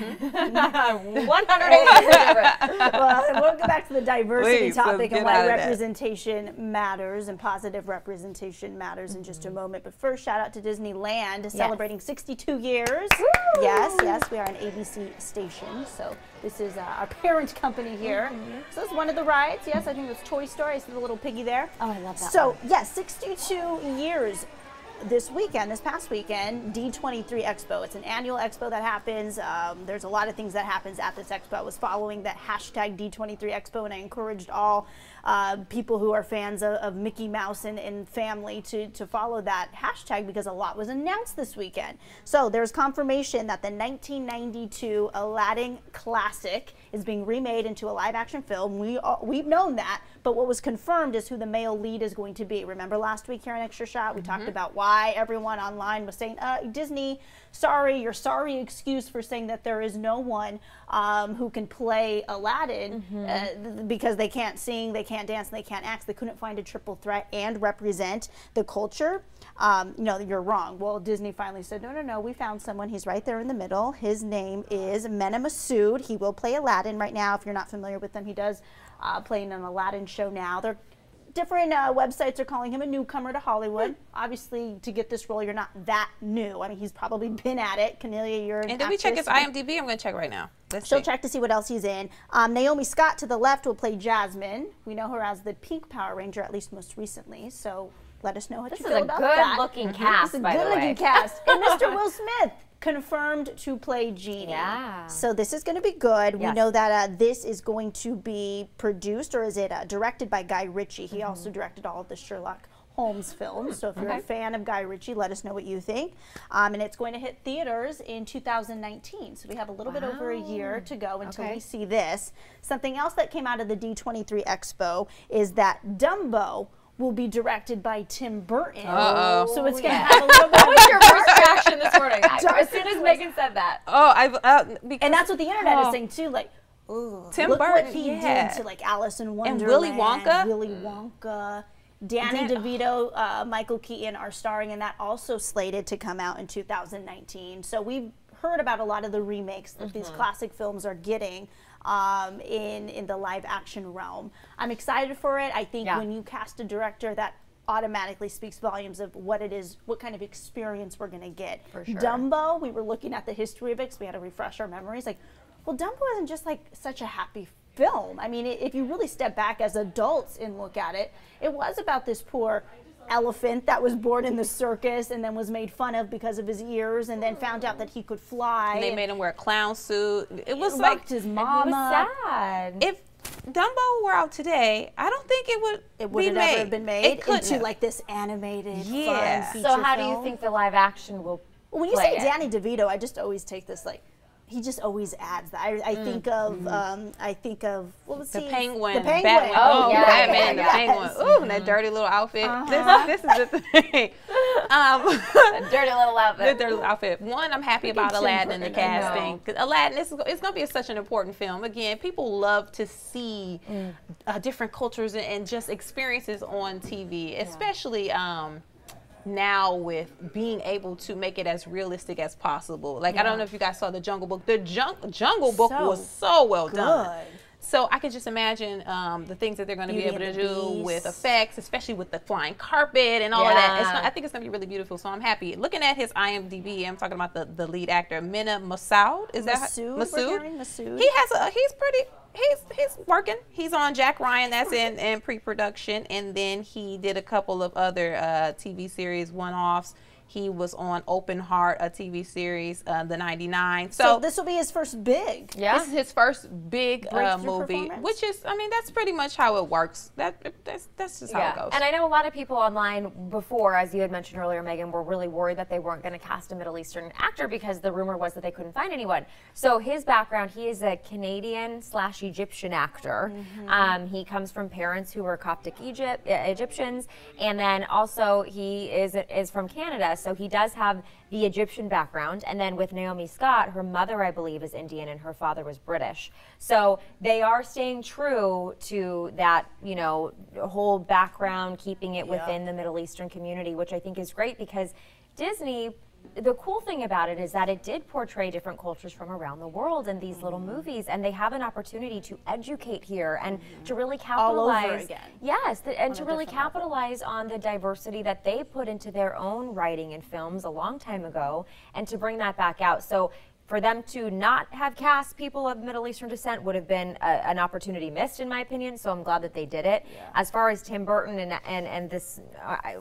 180 different. Well, we'll go back to the diversity Please, topic let's and get out why of that. representation matters and positive representation matters in just a moment. But first, shout out to Disneyland celebrating 62 years. Woo! Yes, we are an ABC station, so this is our parent company here. So it's one of the rides. Yes, I think it's Toy Story. I see the little piggy there. Oh, I love that So, one. yes, 62 years. This past weekend, D23 Expo. It's an annual expo that happens. There's a lot of things that happens at this expo. I was following that hashtag D23 Expo, and I encouraged all people who are fans of Mickey Mouse and family to follow that hashtag because a lot was announced this weekend. So there's confirmation that the 1992 Aladdin classic is being remade into a live-action film. We've known that, but what was confirmed is who the male lead is going to be. Remember last week here on Extra Shot, we talked about why everyone online was saying, Disney, sorry, your sorry excuse for saying that there is no one who can play Aladdin because they can't sing, they can't dance, and they can't act. They couldn't find a triple threat and represent the culture. No, you're wrong. Well, Disney finally said, no, we found someone. He's right there in the middle. His name is Mena Massoud. He will play Aladdin right now. If you're not familiar with him, he does play in an Aladdin show now. They're different websites are calling him a newcomer to Hollywood. Obviously, to get this role, you're not that new. I mean, he's probably been at it. Cornelia, you're an And did we check his IMDb? I'm going to check right now. She'll check to see what else he's in. Naomi Scott to the left will play Jasmine. We know her as the Pink Power Ranger, at least most recently. So let us know what you feel about that. This is a good-looking cast, by the way. This is a good-looking cast. And Mr. Will Smith confirmed to play Genie. Yeah. So this is going to be good. Yes. We know that this is going to be produced, or is it directed by Guy Ritchie? He also directed all of the Sherlock Holmes films. So if you're a fan of Guy Ritchie, let us know what you think. And it's going to hit theaters in 2019. So we have a little bit over a year to go until we see this. Something else that came out of the D23 Expo is that Dumbo will be directed by Tim Burton. So it's going to have a little bit. What was your first reaction this morning? As soon as Megan said that. And that's what the internet is saying too. Like, Tim look Burton, what he did to like Alice in Wonderland, Willy Wonka. Willy Wonka. Danny DeVito, Michael Keaton are starring, and that also slated to come out in 2019. So we've heard about a lot of the remakes that these classic films are getting in the live action realm. I'm excited for it. I think when you cast a director, that automatically speaks volumes of what it is, what kind of experience we're going to get. For sure. Dumbo, we were looking at the history of it because we had to refresh our memories. Like, well, Dumbo isn't just like such a happy film. I mean, if you really step back as adults and look at it, it was about this poor elephant that was born in the circus and then was made fun of because of his ears, and then found out that he could fly. And they made him wear a clown suit. It was like like his mama. It was sad. If Dumbo were out today, I don't think it would have never been made It couldn't into have. like this animated Yeah. fun So feature how do you film. think the live action will When you play say it? Danny DeVito, I just always take this like, he just always adds that. I think of what was The he? Penguin. The Penguin. Batman. Oh, yeah, Batman, yeah, the Penguin. Ooh, that dirty little outfit. This is the thing. A dirty little outfit. The dirty outfit. One, I'm happy about Aladdin and the casting. 'Cause Aladdin, it's going to be such an important film. Again, people love to see different cultures and just experiences on TV, especially now with being able to make it as realistic as possible. Like, I don't know if you guys saw the Jungle Book. The Jungle Book was so well done. So I could just imagine the things that they're going to be able to do with effects, especially with the flying carpet and all of that. I think it's going to be really beautiful. So I'm happy. Looking at his IMDb, I'm talking about the lead actor, Mena Massoud. Is that Massoud? He's working. He's on Jack Ryan. That's in pre-production, and then he did a couple of other TV series one-offs. He was on Open Heart, a TV series, the 99. So this will be his first big. Yeah. This is his first big movie, performance? which is, I mean, that's pretty much how it works. That's just how it goes. And I know a lot of people online before, as you had mentioned earlier, Megan, were really worried that they weren't going to cast a Middle Eastern actor because the rumor was that they couldn't find anyone. So his background, he is a Canadian/Egyptian actor. He comes from parents who were Coptic Egyptians, and then also he is from Canada. So he does have the Egyptian background, and then with Naomi Scott, her mother, I believe, is Indian and her father was British. So they are staying true to that, you know, whole background, keeping it within the Middle Eastern community, which I think is great because Disney the cool thing about it is that it did portray different cultures from around the world in these little movies, and they have an opportunity to educate here and to really capitalize. All over again. Yes, and to really capitalize on the diversity that they put into their own writing and films a long time ago, and to bring that back out. So for them to not have cast people of Middle Eastern descent would have been an opportunity missed, in my opinion. So I'm glad that they did it. Yeah. As far as Tim Burton and this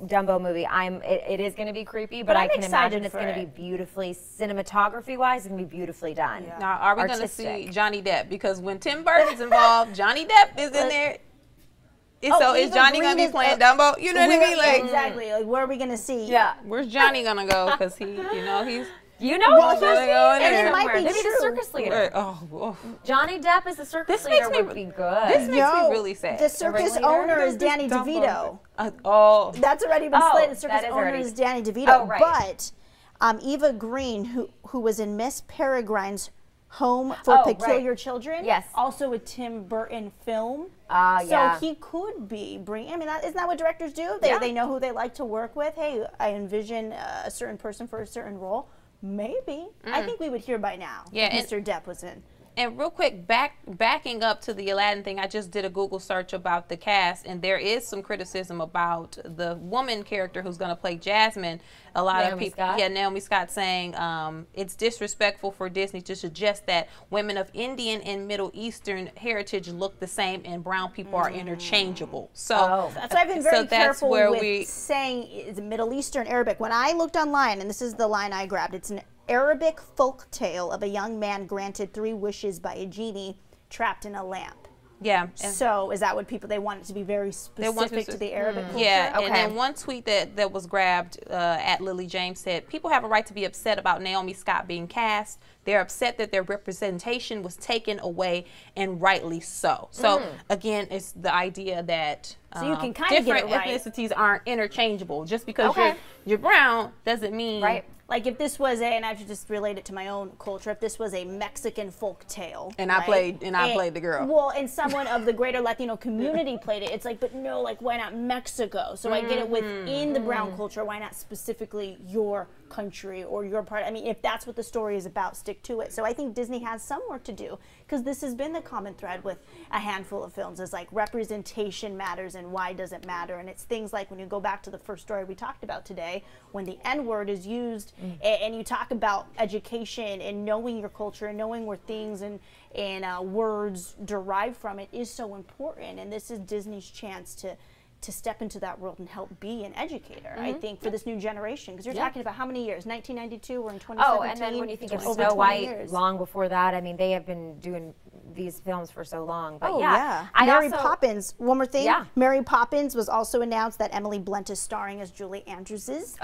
Dumbo movie, it is going to be creepy, but I can imagine it's going to be beautifully, cinematography-wise, it's going to be beautifully done. Yeah. Now, are we going to see Johnny Depp? Because when Tim Burton's involved, Johnny Depp is in there. So is Johnny going to be playing Dumbo? You know what I mean? Like, exactly. Like, where are we going to see? Yeah. Where's Johnny going to go? Because he's. Well, and it might be maybe true. the circus leader. Johnny Depp is the circus leader would be good. This makes me really sad. The circus owner is Danny DeVito. That's already been slated. The circus owner is Danny DeVito. Oh, right. But Eva Green, who was in Miss Peregrine's Home for Peculiar Children, also a Tim Burton film. So he could be bringing. I mean, isn't that what directors do? They know who they like to work with. Hey, I envision a certain person for a certain role. Maybe. I think we would hear by now if Mr. Depp was in. And real quick, backing up to the Aladdin thing, I just did a Google search about the cast, and there is some criticism about the woman character who's going to play Jasmine. A lot of people, Naomi Scott saying it's disrespectful for Disney to suggest that women of Indian and Middle Eastern heritage look the same and brown people are interchangeable. So that's why I've been very careful with saying it's Middle Eastern Arabic. When I looked online, and this is the line I grabbed, it's an Arabic folk tale of a young man granted 3 wishes by a genie trapped in a lamp. Yeah. So is that what they want it to be very specific to the Arabic culture? Yeah. Okay. And then one tweet that was grabbed at Lily James said, people have a right to be upset about Naomi Scott being cast. They're upset that their representation was taken away, and rightly so. So again, it's the idea that so you can kind of different get it right. ethnicities aren't interchangeable. Just because you're brown doesn't mean Like if this was and I should just relate it to my own culture, if this was a Mexican folk tale, and I played the girl. Well, and someone of the greater Latino community played it, it's like, but no, like why not Mexico? So I get it within the brown culture, why not specifically your country or your part? I mean, if that's what the story is about, stick to it. So I think Disney has some work to do, because this has been the common thread with a handful of films, is like representation matters and why does it matter? And it's things like when you go back to the first story we talked about today, when the N-word is used and you talk about education and knowing your culture and knowing where things and words derive from it is so important. And this is Disney's chance to step into that world and help be an educator, I think, for this new generation. Because you're talking about how many years? 1992, we're in 2017. Oh, and then when you think of Snow White, long before that, I mean, they have been doing these films for so long. But Mary Poppins, one more thing. Mary Poppins was also announced that Emily Blunt is starring as Julie Andrews's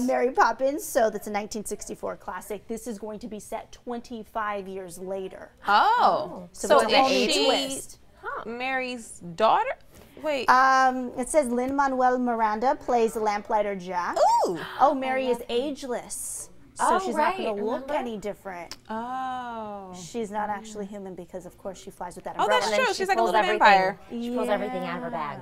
Mary Poppins. So that's a 1964 classic. This is going to be set 25 years later. So it's a whole new twist. Mary's daughter? Wait. It says Lin-Manuel Miranda plays Lamplighter Jack. Ooh. Oh, Mary is ageless. So she's not going to look any different. She's not actually human because, of course, she flies with that umbrella. Oh, that's true. She's like a little vampire. She pulls everything out of her bag.